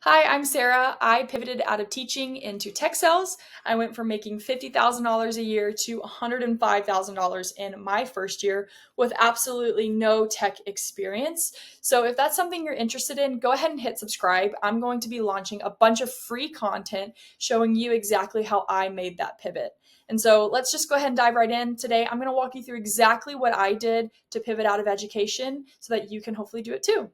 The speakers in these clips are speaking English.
Hi, I'm Sarah. I pivoted out of teaching into tech sales. I went from making $50,000 a year to $105,000 in my first year with absolutely no tech experience. So, if that's something you're interested in, go ahead and hit subscribe. I'm going to be launching a bunch of free content showing you exactly how I made that pivot. And so, let's just go ahead and dive right in. Today, I'm going to walk you through exactly what I did to pivot out of education so that you can hopefully do it too.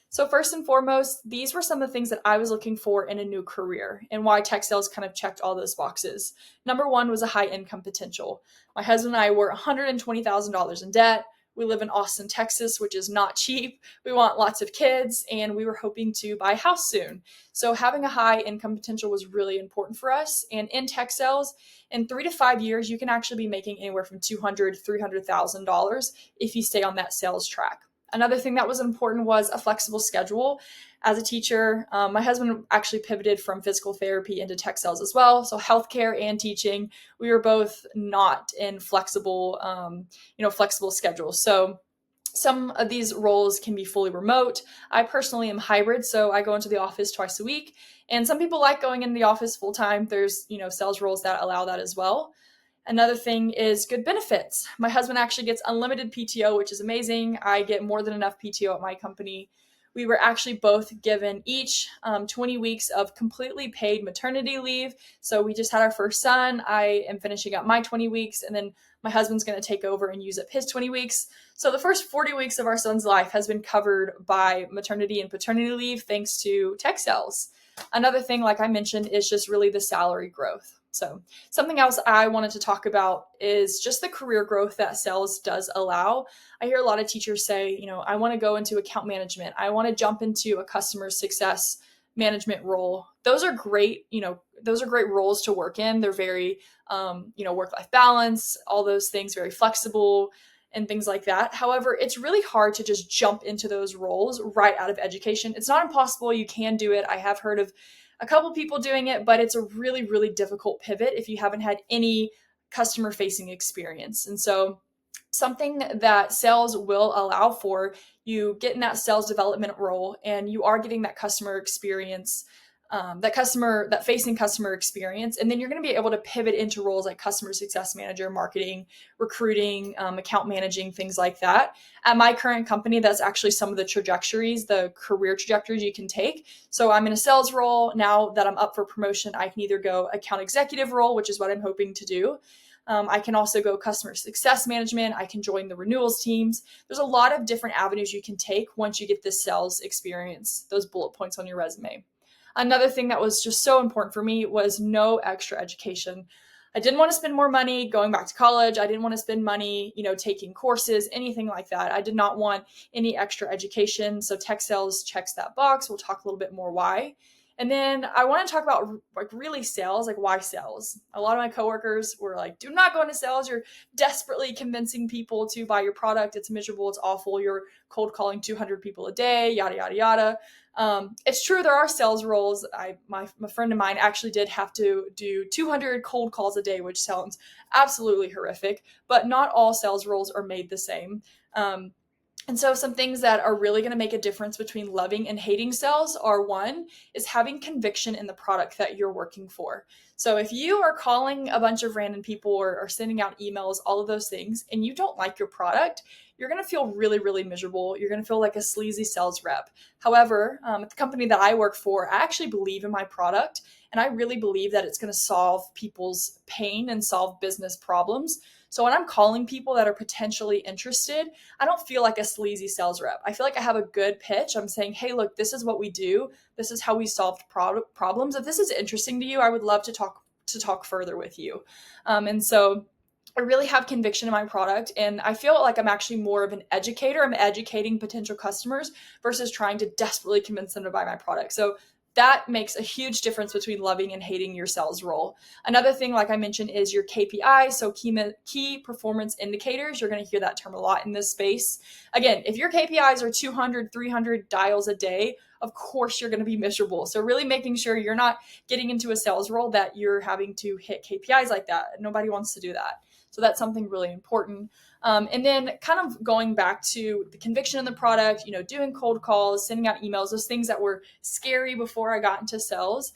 So, first and foremost, these were some of the things that I was looking for in a new career and why tech sales kind of checked all those boxes. Number one was a high income potential. My husband and I were $120,000 in debt. We live in Austin, Texas, which is not cheap. We want lots of kids, and we were hoping to buy a house soon. So, having a high income potential was really important for us. And in tech sales, in 3 to 5 years, you can actually be making anywhere from $200,000 to $300,000 if you stay on that sales track. Another thing that was important was a flexible schedule. As a teacher, my husband actually pivoted from physical therapy into tech sales as well. So healthcare and teaching, we were both not in flexible schedules. So some of these roles can be fully remote. I personally am hybrid, so I go into the office twice a week. And some people like going in the office full time. There's, sales roles that allow that as well. Another thing is good benefits. My husband actually gets unlimited PTO, which is amazing. I get more than enough PTO at my company. We were actually both given each 20 weeks of completely paid maternity leave. So we just had our first son. I am finishing up my 20 weeks, and then my husband's going to take over and use up his 20 weeks. So the first 40 weeks of our son's life has been covered by maternity and paternity leave thanks to tech sales. Another thing, like I mentioned, is just really the salary growth. So something else I wanted to talk about is just the career growth that sales does allow. I hear a lot of teachers say, I want to go into account management. I want to jump into a customer success management role. Those are great, those are great roles to work in. They're very, work-life balance, all those things, very flexible and things like that. However, it's really hard to just jump into those roles right out of education. It's not impossible. You can do it. I have heard of a couple people doing it, but it's a really, really difficult pivot if you haven't had any customer facing experience. And so, something that sales will allow for, you get in that sales development role and you are getting that customer experience, that facing customer experience. And then you're going to be able to pivot into roles like customer success manager, marketing, recruiting, account managing, things like that. At my current company, that's actually some of the career trajectories you can take. So I'm in a sales role. Now that I'm up for promotion, I can either go account executive role, which is what I'm hoping to do. I can also go customer success management. I can join the renewals teams. There's a lot of different avenues you can take once you get this sales experience, those bullet points on your resume. Another thing that was just so important for me was no extra education. I didn't want to spend more money going back to college. I didn't want to spend money, taking courses, anything like that. I did not want any extra education. So tech sales checks that box. We'll talk a little bit more why. And then I want to talk about really sales, like why sales. A lot of my coworkers were like, do not go into sales. You're desperately convincing people to buy your product. It's miserable. It's awful. You're cold calling 200 people a day, yada, yada, yada. It's true. There are sales roles. My friend of mine actually did have to do 200 cold calls a day, which sounds absolutely horrific, but not all sales roles are made the same. And so some things that are really going to make a difference between loving and hating sales are, one is having conviction in the product that you're working for. So if you are calling a bunch of random people or sending out emails, all of those things, and you don't like your product, you're going to feel really, really miserable. You're going to feel like a sleazy sales rep. However, at the company that I work for, I actually believe in my product, and I really believe that it's going to solve people's pain and solve business problems. So when I'm calling people that are potentially interested, I don't feel like a sleazy sales rep. I feel like I have a good pitch. I'm saying, hey, look, this is what we do. This is how we solved problems. If this is interesting to you, I would love to talk further with you. And so I really have conviction in my product, and I feel like I'm actually more of an educator. I'm educating potential customers versus trying to desperately convince them to buy my product. So that makes a huge difference between loving and hating your sales role. Another thing, like I mentioned, is your KPI, so key performance indicators. You're going to hear that term a lot in this space. Again, if your KPIs are 200, 300 dials a day, of course you're going to be miserable. So really making sure you're not getting into a sales role that you're having to hit KPIs like that. Nobody wants to do that. So that's something really important. And then kind of going back to the conviction in the product, doing cold calls, sending out emails, those things that were scary before I got into sales.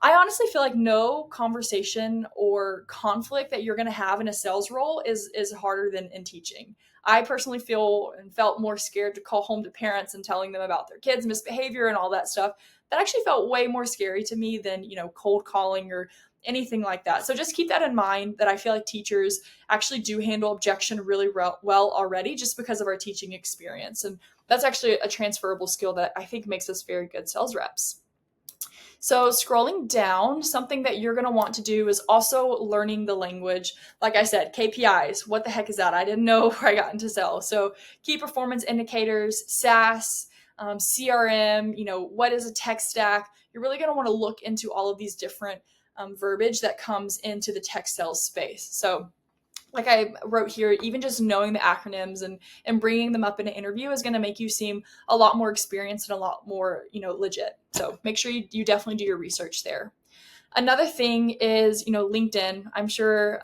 I honestly feel like no conversation or conflict that you're going to have in a sales role is harder than in teaching. I personally feel and felt more scared to call home to parents and telling them about their kids' misbehavior and all that stuff. That actually felt way more scary to me than, cold calling or anything like that. So just keep that in mind, that I feel like teachers actually do handle objection really well already, just because of our teaching experience. And that's actually a transferable skill that I think makes us very good sales reps. So scrolling down, something that you're going to want to do is also learning the language. Like I said, KPIs, what the heck is that? I didn't know where I got into sales. So key performance indicators, SaaS, CRM, what is a tech stack? You're really going to want to look into all of these different verbiage that comes into the tech sales space. So like I wrote here, even just knowing the acronyms and bringing them up in an interview is going to make you seem a lot more experienced and a lot more, legit. So make sure you definitely do your research there. Another thing is, LinkedIn. I'm sure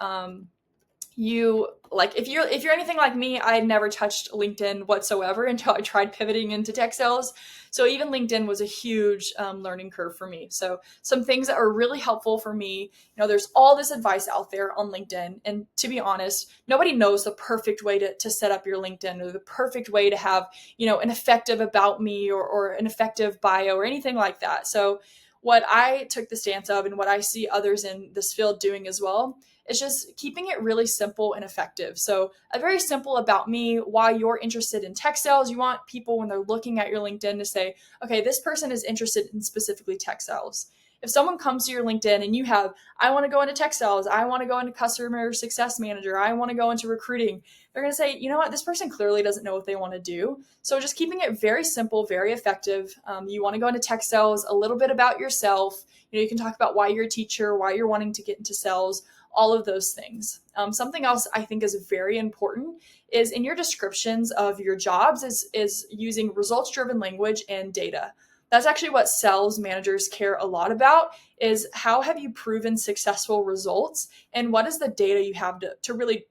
you like if you're anything like me, I had never touched LinkedIn whatsoever until I tried pivoting into tech sales. So even LinkedIn was a huge learning curve for me. So some things that are really helpful for me, there's all this advice out there on LinkedIn, and to be honest, nobody knows the perfect way to set up your LinkedIn, or the perfect way to have an effective about me, or an effective bio or anything like that. So what I took the stance of, and what I see others in this field doing as well, it's just keeping it really simple and effective. So a very simple about me, why you're interested in tech sales. You want people, when they're looking at your LinkedIn, to say, okay, this person is interested in specifically tech sales. If someone comes to your LinkedIn and you have, I want to go into tech sales, I want to go into customer success manager, I want to go into recruiting, they're going to say, you know what, this person clearly doesn't know what they want to do. So just keeping it very simple, very effective. You want to go into tech sales, a little bit about yourself. You can talk about why you're a teacher, why you're wanting to get into sales, all of those things. Something else I think is very important is in your descriptions of your jobs is using results-driven language and data. That's actually what sales managers care a lot about, is how have you proven successful results, and what is the data you have to really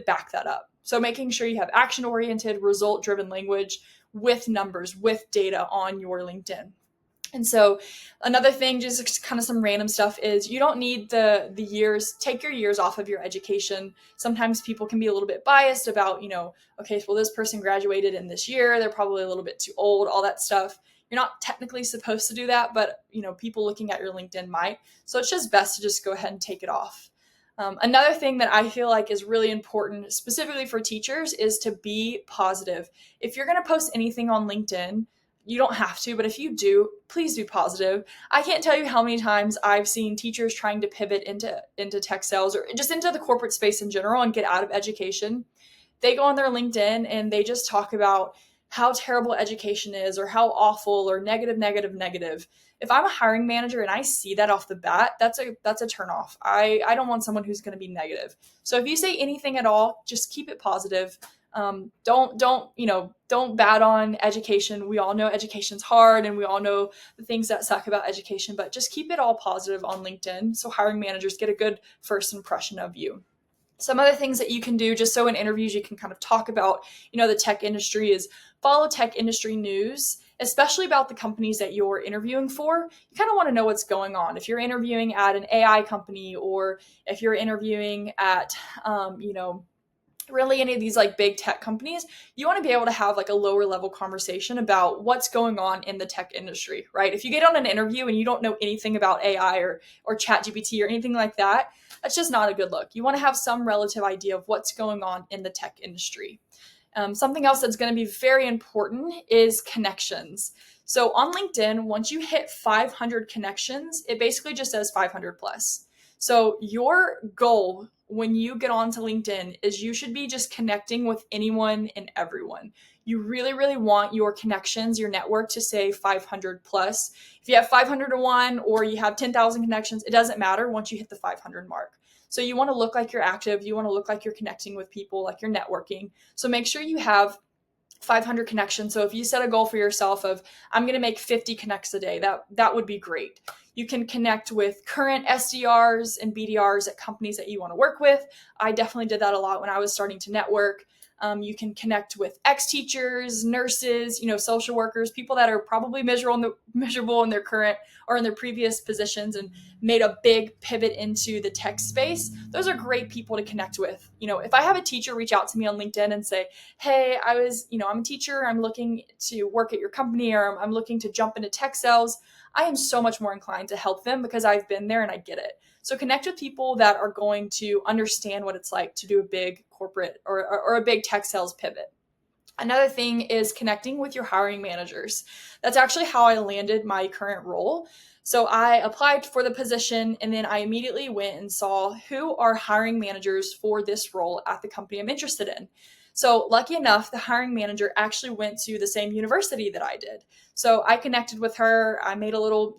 back that up. So making sure you have action-oriented, result-driven language with numbers, with data on your LinkedIn. And so another thing, just kind of some random stuff, is you don't need the years. Take your years off of your education. Sometimes people can be a little bit biased about, okay, well, this person graduated in this year, they're probably a little bit too old, all that stuff. You're not technically supposed to do that, but, people looking at your LinkedIn might. So it's just best to just go ahead and take it off. Another thing that I feel like is really important, specifically for teachers, is to be positive. If you're going to post anything on LinkedIn, you don't have to, but if you do, please be positive. I can't tell you how many times I've seen teachers trying to pivot into tech sales, or just into the corporate space in general, and get out of education. They go on their LinkedIn and they just talk about how terrible education is, or how awful, or negative, negative, negative. If I'm a hiring manager and I see that off the bat, that's a turnoff. I don't want someone who's going to be negative. So if you say anything at all, just keep it positive. Don't bat on education. We all know education's hard, and we all know the things that suck about education, but just keep it all positive on LinkedIn, so hiring managers get a good first impression of you. Some other things that you can do, just so in interviews you can kind of talk about, the tech industry, is follow tech industry news, especially about the companies that you're interviewing for. You kind of want to know what's going on. If you're interviewing at an AI company, or if you're interviewing at, really any of these like big tech companies, you want to be able to have like a lower level conversation about what's going on in the tech industry, right? If you get on an interview and you don't know anything about AI or chat GPT or anything like that, that's just not a good look. You want to have some relative idea of what's going on in the tech industry. Something else that's going to be very important is connections. So on LinkedIn, once you hit 500 connections, it basically just says 500 plus. So your goal when you get onto LinkedIn is you should be just connecting with anyone and everyone. You really, really want your connections, your network, to say 500 plus. If you have 501 or you have 10,000 connections, it doesn't matter once you hit the 500 mark. So you want to look like you're active. You want to look like you're connecting with people, like you're networking. So make sure you have 500 connections. So if you set a goal for yourself of, I'm going to make 50 connects a day, that would be great. You can connect with current SDRs and BDRs at companies that you want to work with. I definitely did that a lot when I was starting to network. You can connect with ex-teachers, nurses, social workers, people that are probably miserable in their current or in their previous positions and made a big pivot into the tech space. Those are great people to connect with. If I have a teacher reach out to me on LinkedIn and say, hey, I'm a teacher, I'm looking to work at your company, or I'm looking to jump into tech sales, I am so much more inclined to help them because I've been there and I get it. So connect with people that are going to understand what it's like to do a big corporate or a big tech sales pivot. Another thing is connecting with your hiring managers. That's actually how I landed my current role. So I applied for the position and then I immediately went and saw who are hiring managers for this role at the company I'm interested in. So lucky enough, the hiring manager actually went to the same university that I did. So I connected with her. I made a little,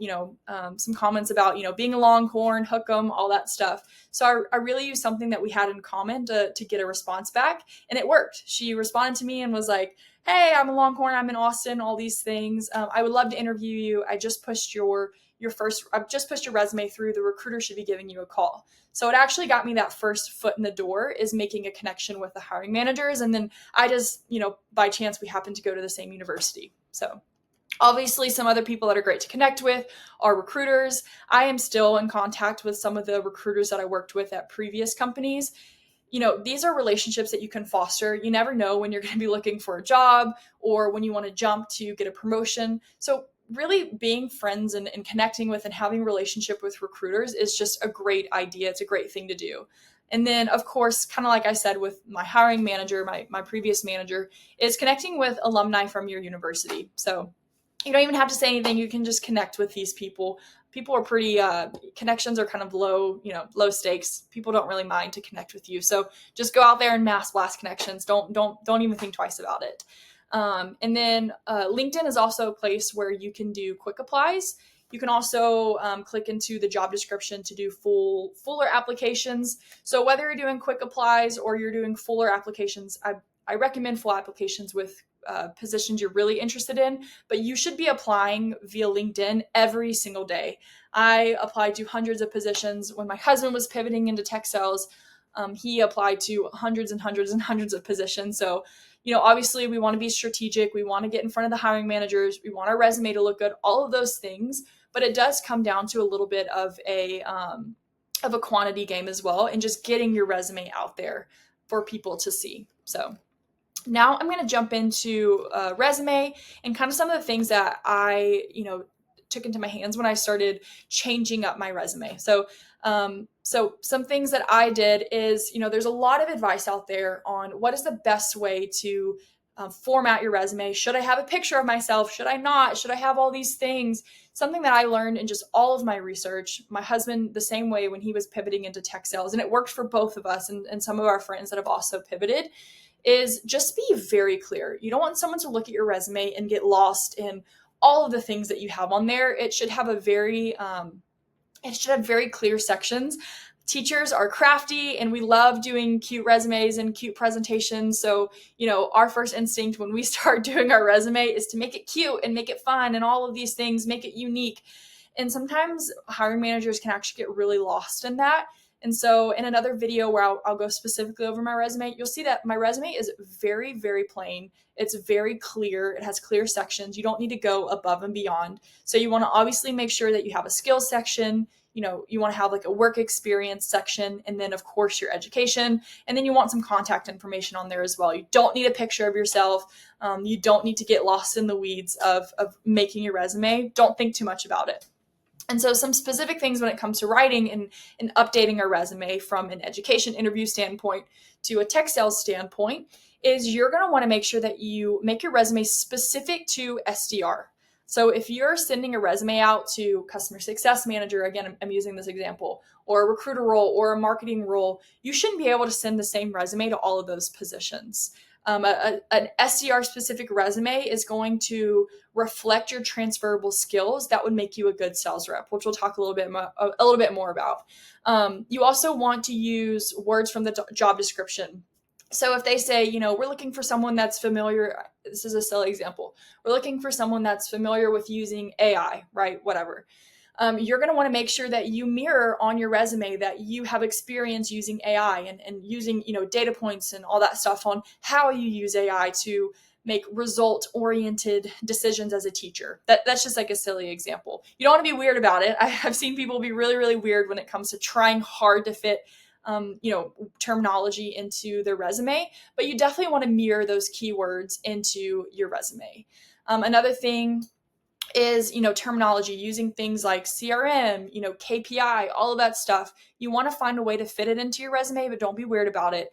some comments about, being a Longhorn, hook 'em, all that stuff. So I really used something that we had in common to get a response back, and it worked. She responded to me and was like, hey, I'm a Longhorn, I'm in Austin, all these things. I would love to interview you. I've just pushed your resume through. The recruiter should be giving you a call. So it actually got me that first foot in the door, is making a connection with the hiring managers. And then I just, by chance, we happened to go to the same university. So obviously, some other people that are great to connect with are recruiters. I am still in contact with some of the recruiters that I worked with at previous companies. These are relationships that you can foster. You never know when you're going to be looking for a job or when you want to jump to get a promotion. So really being friends and connecting with and having a relationship with recruiters is just a great idea. It's a great thing to do. And then, of course, kind of like I said with my hiring manager, my previous manager, is connecting with alumni from your university. So you don't even have to say anything. You can just connect with these people. People are pretty, connections are kind of low stakes. People don't really mind to connect with you. So just go out there and mass blast connections. Don't even think twice about it. And then LinkedIn is also a place where you can do quick applies. You can also click into the job description to do fuller applications. So whether you're doing quick applies or you're doing fuller applications, I recommend full applications with positions you're really interested in, but you should be applying via LinkedIn every single day. I applied to hundreds of positions. When my husband was pivoting into tech sales, he applied to hundreds and hundreds and hundreds of positions. So, obviously we want to be strategic. We want to get in front of the hiring managers. We want our resume to look good, all of those things, but it does come down to a little bit of a quantity game as well, and just getting your resume out there for people to see. So now I'm going to jump into resume and kind of some of the things that I, took into my hands when I started changing up my resume. So some things that I did is, there's a lot of advice out there on what is the best way to format your resume. Should I have a picture of myself? Should I not? Should I have all these things? Something that I learned in just all of my research. My husband, the same way when he was pivoting into tech sales, and it worked for both of us and some of our friends that have also pivoted, is just be very clear. You don't want someone to look at your resume and get lost in all of the things that you have on there. It should have very clear sections. Teachers are crafty and we love doing cute resumes and cute presentations. So, our first instinct when we start doing our resume is to make it cute and make it fun and all of these things, make it unique. And sometimes hiring managers can actually get really lost in that. And so in another video where I'll go specifically over my resume, you'll see that my resume is very, very plain. It's very clear. It has clear sections. You don't need to go above and beyond. So you want to obviously make sure that you have a skills section. You want to have like a work experience section, and then of course your education. And then you want some contact information on there as well. You don't need a picture of yourself. You don't need to get lost in the weeds of making your resume. Don't think too much about it. And so some specific things when it comes to writing and updating our resume from an education interview standpoint to a tech sales standpoint is you're going to want to make sure that you make your resume specific to SDR. So if you're sending a resume out to customer success manager, again, I'm using this example, or a recruiter role or a marketing role, you shouldn't be able to send the same resume to all of those positions. An SDR specific resume is going to reflect your transferable skills that would make you a good sales rep, which we'll talk a little bit more about. You also want to use words from the job description. So if they say, we're looking for someone that's familiar, this is a silly example. We're looking for someone that's familiar with using AI, right? Whatever. You're going to want to make sure that you mirror on your resume that you have experience using AI and using, data points and all that stuff on how you use AI to make result oriented decisions as a teacher. That's just like a silly example. You don't want to be weird about it. I have seen people be really, really weird when it comes to trying hard to fit terminology into their resume, but you definitely want to mirror those keywords into your resume. Another thing is, terminology, using things like CRM, KPI, all of that stuff. You want to find a way to fit it into your resume, but don't be weird about it.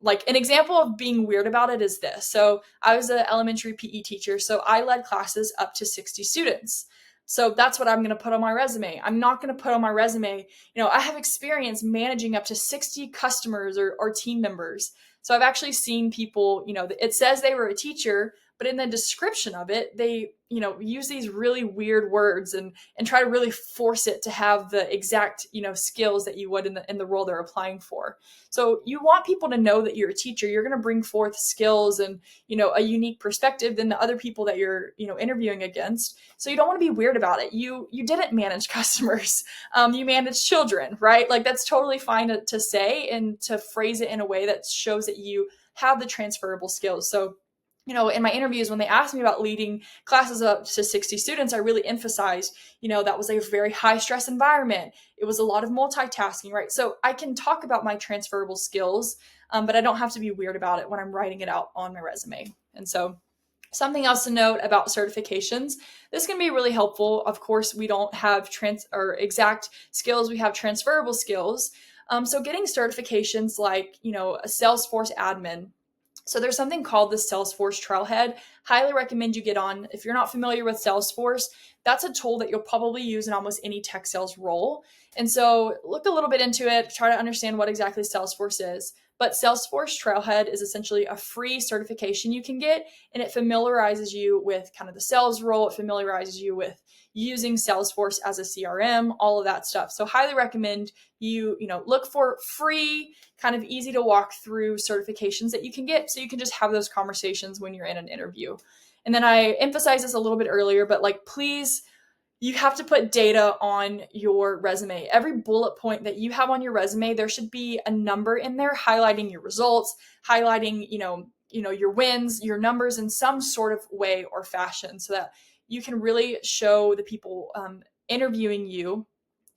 Like an example of being weird about it is this. So I was an elementary PE teacher, so I led classes up to 60 students. So that's what I'm going to put on my resume. I'm not going to put on my resume, I have experience managing up to 60 customers or team members. So I've actually seen people, it says they were a teacher, but in the description of it, they, use these really weird words and try to really force it to have the exact, skills that you would in the role they're applying for. So you want people to know that you're a teacher. You're going to bring forth skills and, a unique perspective than the other people that you're, interviewing against. So you don't want to be weird about it. You didn't manage customers. You manage children, right? Like that's totally fine to say and to phrase it in a way that shows that you have the transferable skills. So in my interviews, when they asked me about leading classes up to 60 students, I really emphasized, that was a very high stress environment. It was a lot of multitasking, right? So I can talk about my transferable skills, but I don't have to be weird about it when I'm writing it out on my resume. And so something else to note about certifications, this can be really helpful. Of course, we don't have exact skills, we have transferable skills. So getting certifications like, a Salesforce admin. So there's something called the Salesforce Trailhead. Highly recommend you get on. If you're not familiar with Salesforce, that's a tool that you'll probably use in almost any tech sales role. And so look a little bit into it, try to understand what exactly Salesforce is. But Salesforce Trailhead is essentially a free certification you can get, and it familiarizes you with kind of the sales role. It familiarizes you with using Salesforce as a CRM, all of that stuff. So highly recommend you, look for free, kind of easy to walk through certifications that you can get so you can just have those conversations when you're in an interview. And then I emphasized this a little bit earlier, but please, you have to put data on your resume. Every bullet point that you have on your resume, there should be a number in there highlighting your results, highlighting, your wins, your numbers in some sort of way or fashion so that you can really show the people interviewing you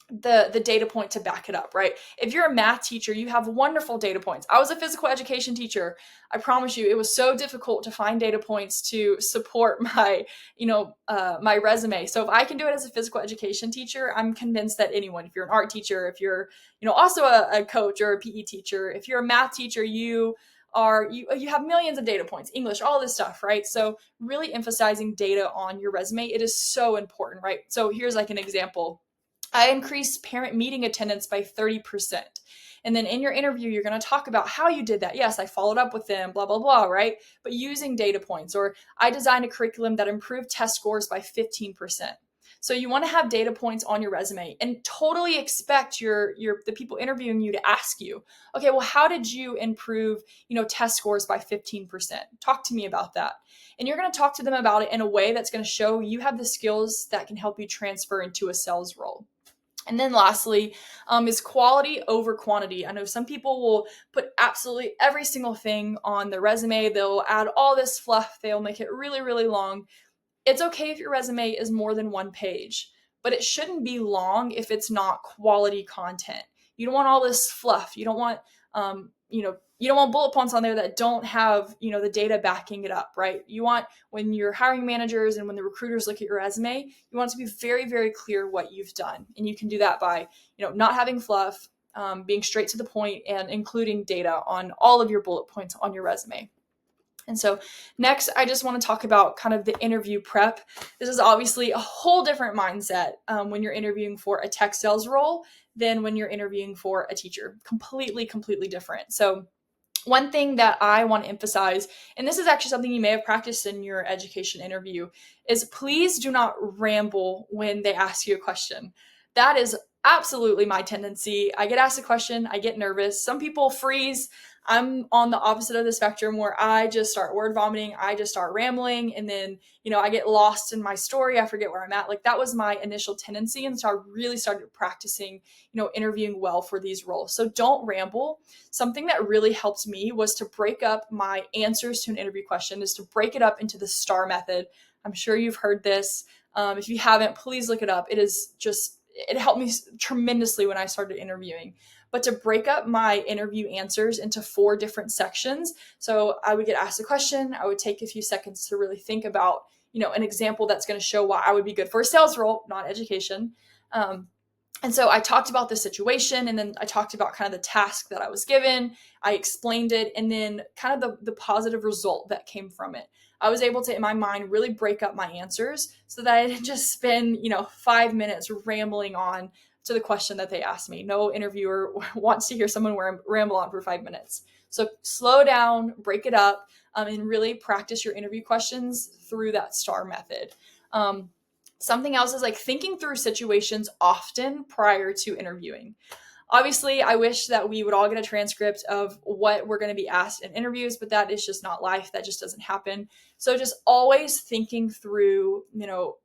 the data point to back it up, right? If you're a math teacher, you have wonderful data points. I was a physical education teacher. I promise you, it was so difficult to find data points to support my, my resume. So if I can do it as a physical education teacher, I'm convinced that anyone, if you're an art teacher, if you're, also a coach or a PE teacher, if you're a math teacher, you have millions of data points, English, all this stuff, right? So really emphasizing data on your resume, it is so important, right? So here's an example. I increased parent meeting attendance by 30%. And then in your interview, you're going to talk about how you did that. Yes, I followed up with them, blah, blah, blah, right? But using data points, or I designed a curriculum that improved test scores by 15%. So you want to have data points on your resume and totally expect the people interviewing you to ask you, okay, well, how did you improve, test scores by 15%? Talk to me about that. And you're going to talk to them about it in a way that's going to show you have the skills that can help you transfer into a sales role. And then lastly, is quality over quantity. I know some people will put absolutely every single thing on their resume. They'll add all this fluff. They'll make it really, really long. It's okay if your resume is more than one page, but it shouldn't be long if it's not quality content. You don't want all this fluff. You don't want, you don't want bullet points on there that don't have, the data backing it up, right? You want, when your hiring managers and when the recruiters look at your resume, you want it to be very, very clear what you've done. And you can do that by, not having fluff, being straight to the point, and including data on all of your bullet points on your resume. And so next, I just want to talk about kind of the interview prep. This is obviously a whole different mindset when you're interviewing for a tech sales role than when you're interviewing for a teacher. Completely, completely different. So one thing that I want to emphasize, and this is actually something you may have practiced in your education interview, is please do not ramble when they ask you a question. That is absolutely my tendency. I get asked a question, I get nervous. Some people freeze. I'm on the opposite of the spectrum where I just start word vomiting, I just start rambling, and then, I get lost in my story. I forget where I'm at. Like that was my initial tendency. And so I really started practicing, interviewing well for these roles. So don't ramble. Something that really helped me was to break up my answers to an interview question, is to break it up into the STAR method. I'm sure you've heard this. If you haven't, please look it up. It helped me tremendously when I started interviewing. But to break up my interview answers into 4 different sections. So I would get asked a question. I would take a few seconds to really think about, an example that's going to show why I would be good for a sales role, not education. And so I talked about the situation, and then I talked about kind of the task that I was given. I explained it, and then kind of the positive result that came from it. I was able to, in my mind, really break up my answers so that I didn't just spend, 5 minutes rambling on to the question that they asked me. No interviewer wants to hear someone ramble on for 5 minutes. So slow down, break it up, and really practice your interview questions through that STAR method. Something else is like thinking through situations often prior to interviewing. Obviously, I wish that we would all get a transcript of what we're going to be asked in interviews, but that is just not life. That just doesn't happen. So just always thinking through,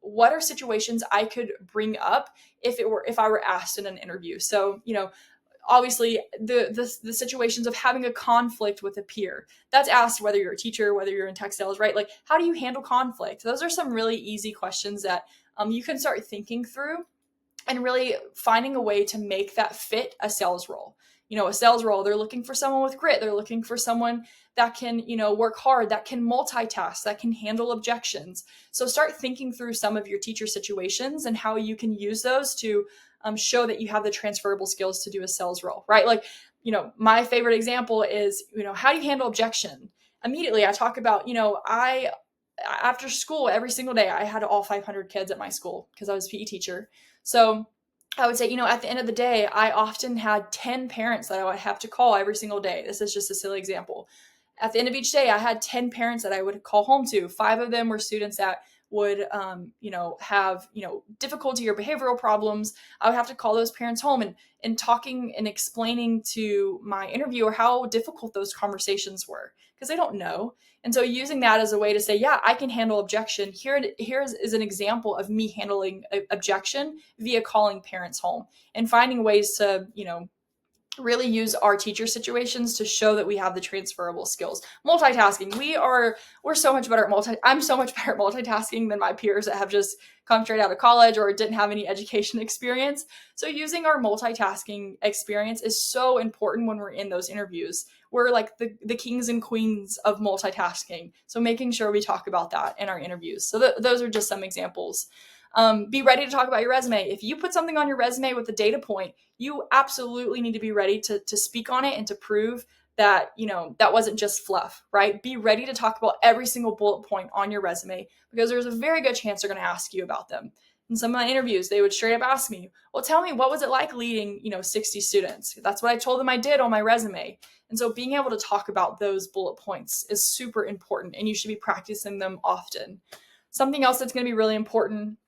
what are situations I could bring up if I were asked in an interview. So, obviously the situations of having a conflict with a peer, that's asked whether you're a teacher, whether you're in tech sales, right? Like, how do you handle conflict? Those are some really easy questions that you can start thinking through and really finding a way to make that fit a sales role. A sales role, they're looking for someone with grit. They're looking for someone that can, work hard, that can multitask, that can handle objections. So start thinking through some of your teacher situations and how you can use those to show that you have the transferable skills to do a sales role, right? Like, my favorite example is, how do you handle objection? Immediately, I talk about, after school every single day, I had all 500 kids at my school because I was a PE teacher. So I would say, at the end of the day, I often had 10 parents that I would have to call every single day. This is just a silly example. At the end of each day, I had 10 parents that I would call home to. 5 of them were students that would, have, difficulty or behavioral problems. I would have to call those parents home and talking and explaining to my interviewer how difficult those conversations were because they don't know. And so using that as a way to say, yeah, I can handle objection. Here is an example of me handling objection via calling parents home and finding ways to, really use our teacher situations to show that we have the transferable skills. Multitasking. We're so much better at I'm so much better at multitasking than my peers that have just come straight out of college or didn't have any education experience. So using our multitasking experience is so important when we're in those interviews. We're like the kings and queens of multitasking. So making sure we talk about that in our interviews. So those are just some examples. Be ready to talk about your resume. If you put something on your resume with a data point, you absolutely need to be ready to speak on it and to prove that, that wasn't just fluff, right? Be ready to talk about every single bullet point on your resume because there's a very good chance they're going to ask you about them. In some of my interviews, they would straight up ask me, well, tell me, what was it like leading, 60 students? That's what I told them I did on my resume. And so being able to talk about those bullet points is super important and you should be practicing them often. Something else that's going to be really important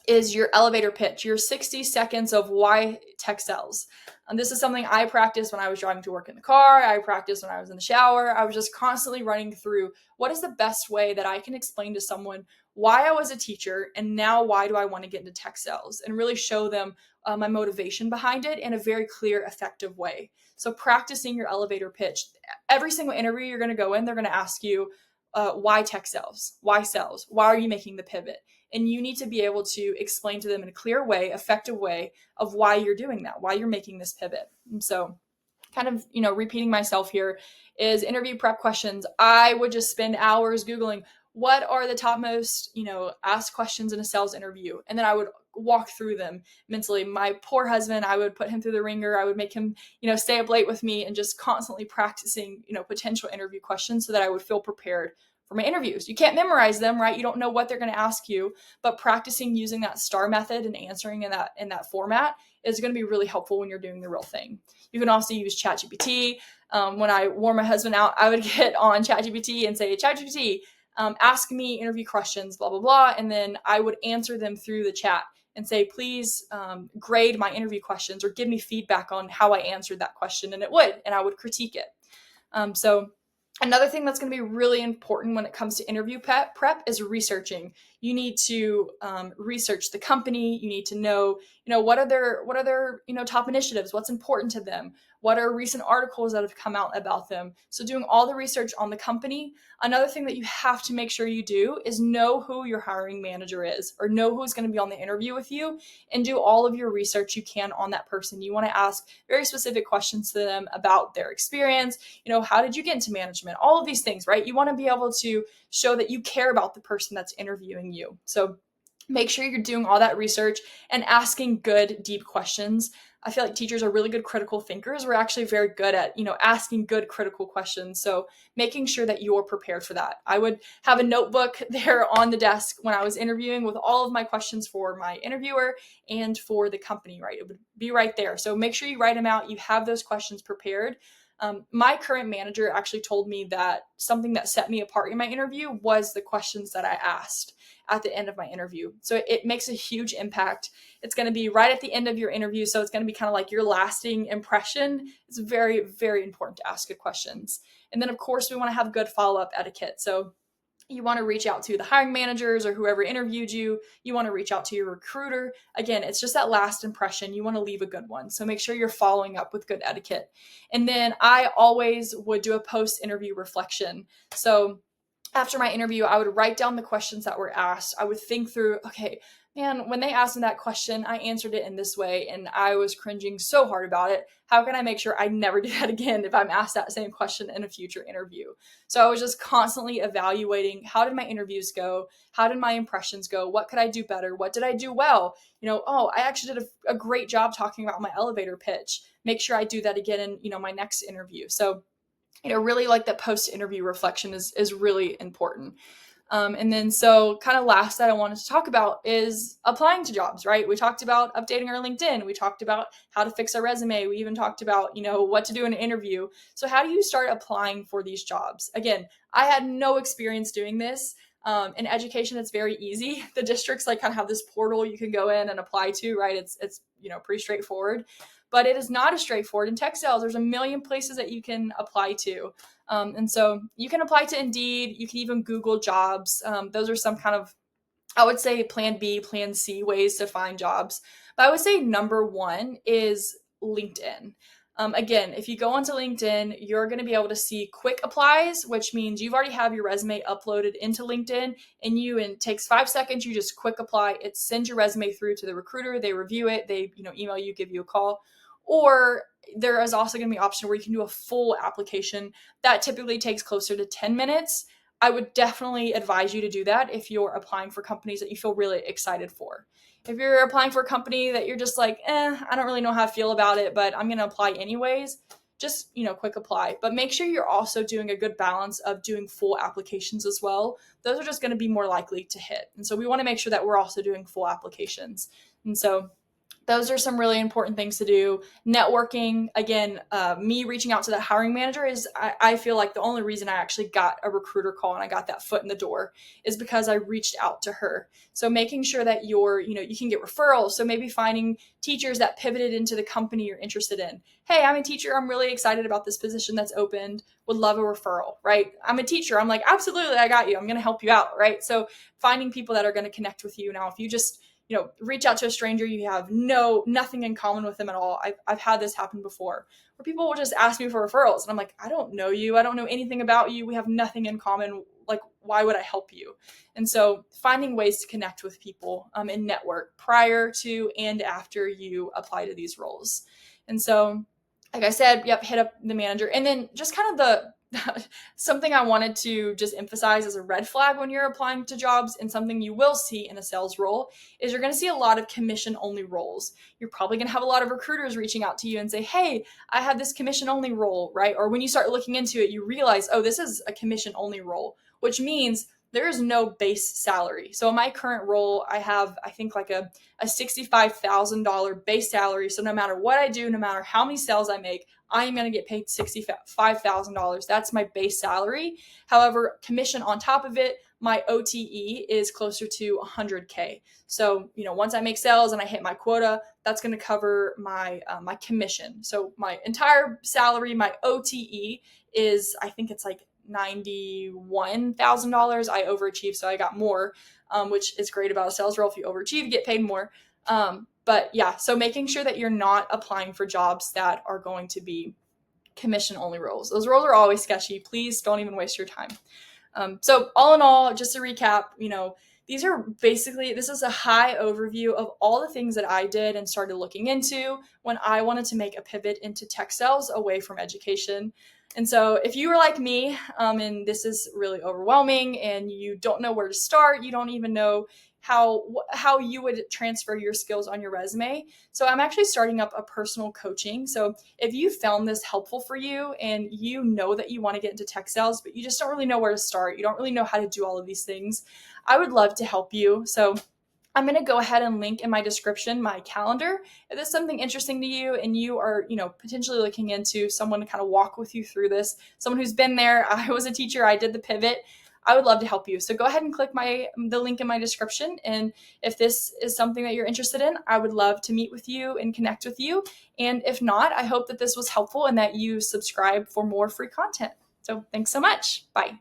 is your elevator pitch, your 60 seconds of why tech sells. And this is something I practiced when I was driving to work in the car. I practiced when I was in the shower. I was just constantly running through what is the best way that I can explain to someone why I was a teacher and now why do I want to get into tech sales and really show them my motivation behind it in a very clear, effective way. So practicing your elevator pitch. Every single interview you're going to go in, they're going to ask you, why tech sales? Why sales? Why are you making the pivot? And you need to be able to explain to them in a clear way, effective way of why you're doing that, why you're making this pivot. And so kind of, repeating myself here is interview prep questions. I would just spend hours Googling what are the top most, asked questions in a sales interview. And then I would walk through them mentally. My poor husband, I would put him through the ringer. I would make him, stay up late with me and just constantly practicing, potential interview questions so that I would feel prepared for my interviews. You can't memorize them, right? You don't know what they're going to ask you, but practicing using that STAR method and answering in that format is going to be really helpful when you're doing the real thing. You can also use ChatGPT. When I wore my husband out, I would get on ChatGPT and say, ChatGPT, ask me interview questions, blah, blah, blah. And then I would answer them through the chat. and say, please grade my interview questions or give me feedback on how I answered that question. And it would, and I would critique it. So another thing that's going to be really important when it comes to interview prep is researching. You need to research the company. You need to know, what are their top initiatives, what's important to them, what are recent articles that have come out about them. So doing all the research on the company. Another thing that you have to make sure you do is know who your hiring manager is, or know who's going to be on the interview with you, and do all of your research you can on that person. You want to ask very specific questions to them about their experience. How did you get into management? All of these things, right? You want to be able to show that you care about the person that's interviewing you. So make sure you're doing all that research and asking good, deep questions. I feel like teachers are really good critical thinkers. We're actually very good at, asking good critical questions. So making sure that you're prepared for that. I would have a notebook there on the desk when I was interviewing with all of my questions for my interviewer and for the company, right? It would be right there. So make sure you write them out. You have those questions prepared. My current manager actually told me that something that set me apart in my interview was the questions that I asked at the end of my interview. So it makes a huge impact. It's going to be right at the end of your interview. So it's going to be kind of like your lasting impression. It's very, very important to ask good questions. And then, of course, we want to have good follow-up etiquette. So you want to reach out to the hiring managers or whoever interviewed you. You want to reach out to your recruiter. Again, it's just that last impression. You want to leave a good one. So make sure you're following up with good etiquette. And then I always would do a post-interview reflection. So after my interview, I would write down the questions that were asked. I would think through, okay, man, when they asked me that question, I answered it in this way and I was cringing so hard about it. How can I make sure I never do that again if I'm asked that same question in a future interview? So I was just constantly evaluating, how did my interviews go? How did my impressions go? What could I do better? What did I do well? I actually did a great job talking about my elevator pitch. Make sure I do that again in, my next interview. So really like that post-interview reflection is really important. And then so kind of last that I wanted to talk about is applying to jobs, right? We talked about updating our LinkedIn. We talked about how to fix our resume. We even talked about, what to do in an interview. So how do you start applying for these jobs? Again, I had no experience doing this. In education, it's very easy. The districts kind of have this portal you can go in and apply to, right? It's pretty straightforward. But it is not as straightforward in textiles. There's a million places that you can apply to. And so you can apply to Indeed. You can even Google jobs. Those are some kind of, I would say, plan B, plan C ways to find jobs. But I would say number one is LinkedIn. Again, if you go onto LinkedIn, you're going to be able to see quick applies, which means you've already have your resume uploaded into LinkedIn, and it takes 5 seconds. You just quick apply. It sends your resume through to the recruiter. They review it. They email you, give you a call. Or there is also going to be an option where you can do a full application. That typically takes closer to 10 minutes. I would definitely advise you to do that if you're applying for companies that you feel really excited for. If you're applying for a company that you're just like, I don't really know how I feel about it, but I'm going to apply anyways, just, quick apply. But make sure you're also doing a good balance of doing full applications as well. Those are just going to be more likely to hit. And so we want to make sure that we're also doing full applications. And so those are some really important things to do. Networking, again, me reaching out to the hiring manager I feel like the only reason I actually got a recruiter call and I got that foot in the door is because I reached out to her. So making sure that you can get referrals. So maybe finding teachers that pivoted into the company you're interested in. Hey, I'm a teacher. I'm really excited about this position that's opened. Would love a referral, right? I'm a teacher. I'm like, absolutely, I got you. I'm going to help you out, right? So finding people that are going to connect with you. Now, if you just reach out to a stranger, you have nothing in common with them at all. I've had this happen before where people will just ask me for referrals. And I'm like, I don't know you. I don't know anything about you. We have nothing in common. Like, why would I help you? And so finding ways to connect with people and network prior to and after you apply to these roles. And so, like I said, hit up the manager. And then just kind of something I wanted to just emphasize as a red flag when you're applying to jobs, and something you will see in a sales role, is you're going to see a lot of commission only roles. You're probably going to have a lot of recruiters reaching out to you and say, hey, I have this commission only role, right? Or when you start looking into it, you realize, oh, this is a commission only role, which means there is no base salary. So in my current role, I have, I think, like a $65,000 base salary. So no matter what I do, no matter how many sales I make, I am going to get paid $65,000. That's my base salary. However, commission on top of it, my OTE is closer to 100K. So, once I make sales and I hit my quota, that's going to cover my commission. So my entire salary, my OTE is, I think it's like $91,000. I overachieved, so I got more, which is great about a sales role. If you overachieve, you get paid more. But yeah, so making sure that you're not applying for jobs that are going to be commission only roles. Those roles are always sketchy. Please don't even waste your time. So all in all, just to recap, this is a high overview of all the things that I did and started looking into when I wanted to make a pivot into tech sales away from education. And so if you were like me, and this is really overwhelming and you don't know where to start, you don't even know how you would transfer your skills on your resume. So I'm actually starting up a personal coaching. So if you found this helpful for you and you know that you want to get into tech sales, but you just don't really know where to start, you don't really know how to do all of these things, I would love to help you. So I'm going to go ahead and link in my description my calendar. If there's something interesting to you and you are, potentially looking into someone to kind of walk with you through this, someone who's been there, I was a teacher, I did the pivot, I would love to help you. So go ahead and click the link in my description. And if this is something that you're interested in, I would love to meet with you and connect with you. And if not, I hope that this was helpful and that you subscribe for more free content. So thanks so much. Bye.